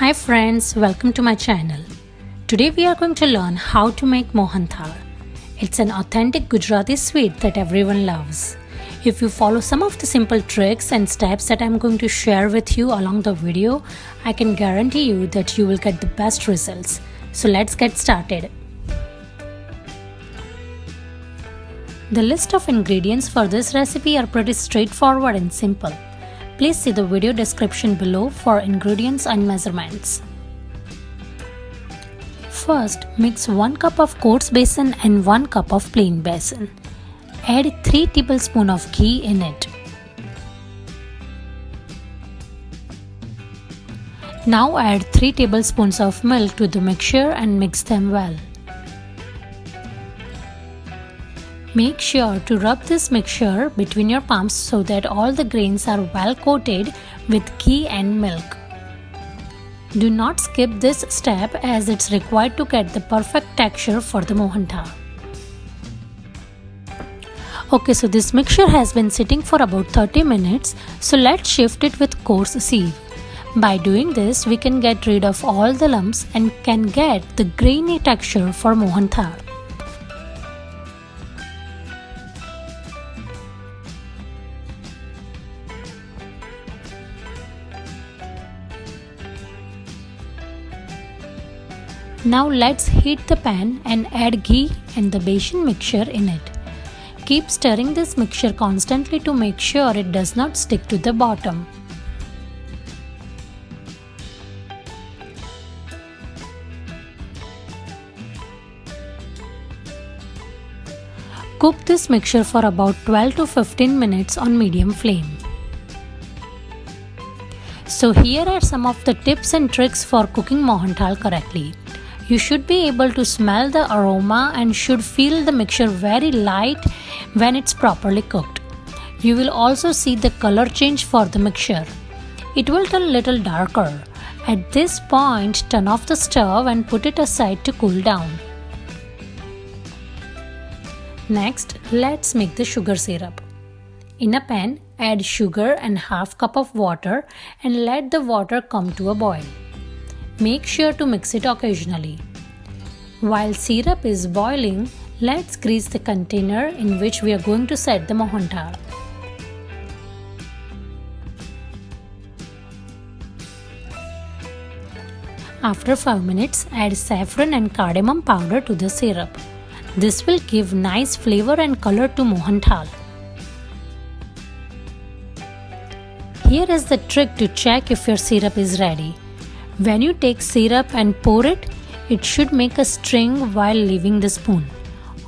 Hi friends, welcome to my channel. Today we are going to learn how to make Mohanthal. It's an authentic Gujarati sweet that everyone loves. If you follow some of the simple tricks and steps that I'm going to share with you along the video, I can guarantee you that you will get the best results. So let's get started. The list of ingredients for this recipe are pretty straightforward and simple. Please see the video description below for ingredients and measurements. First, mix 1 cup of coarse besan and 1 cup of plain besan. Add 3 tablespoons of ghee in it. Now add 3 tablespoons of milk to the mixture and mix them well. Make sure to rub this mixture between your palms so that all the grains are well coated with ghee and milk. Do not skip this step as it's required to get the perfect texture for the Mohanthal. Okay, so this mixture has been sitting for about 30 minutes, so let's shift it with coarse sieve. By doing this, we can get rid of all the lumps and can get the grainy texture for Mohanthal. Now let's heat the pan and add ghee and the besan mixture in it. Keep stirring this mixture constantly to make sure it does not stick to the bottom. Cook this mixture for about 12 to 15 minutes on medium flame. So here are some of the tips and tricks for cooking Mohanthal correctly. You should be able to smell the aroma and should feel the mixture very light when it's properly cooked. You will also see the color change for the mixture. It will turn a little darker. At this point, turn off the stove and put it aside to cool down. Next, let's make the sugar syrup. In a pan, add sugar and half cup of water and let the water come to a boil. Make sure to mix it occasionally. While syrup is boiling, let's grease the container in which we are going to set the Mohanthal. After 5 minutes, add saffron and cardamom powder to the syrup. This will give nice flavor and color to Mohanthal. Here is the trick to check if your syrup is ready. When you take syrup and pour it, it should make a string while leaving the spoon.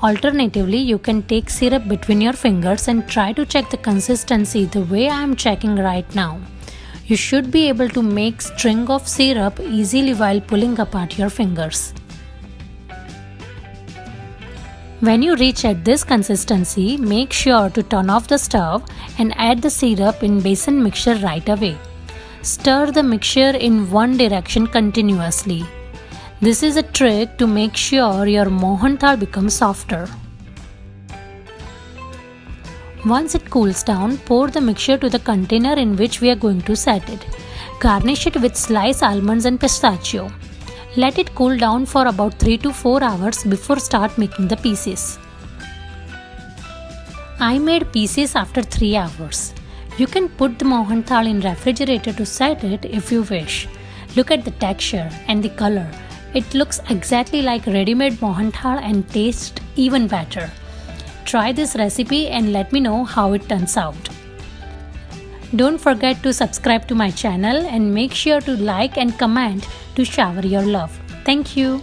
Alternatively, you can take syrup between your fingers and try to check the consistency the way I am checking right now. You should be able to make string of syrup easily while pulling apart your fingers. When you reach at this consistency, make sure to turn off the stove and add the syrup in besan mixture right away. Stir the mixture in one direction continuously. This is a trick to make sure your Mohanthal becomes softer. Once it cools down, pour the mixture to the container in which we are going to set it. Garnish it with sliced almonds and pistachio. Let it cool down for about 3 to 4 hours before start making the pieces. I made pieces after 3 hours. You can put the Mohanthal in refrigerator to set it if you wish. Look at the texture and the color. It looks exactly like ready-made Mohanthal and tastes even better. Try this recipe and let me know how it turns out. Don't forget to subscribe to my channel and make sure to like and comment to shower your love. Thank you.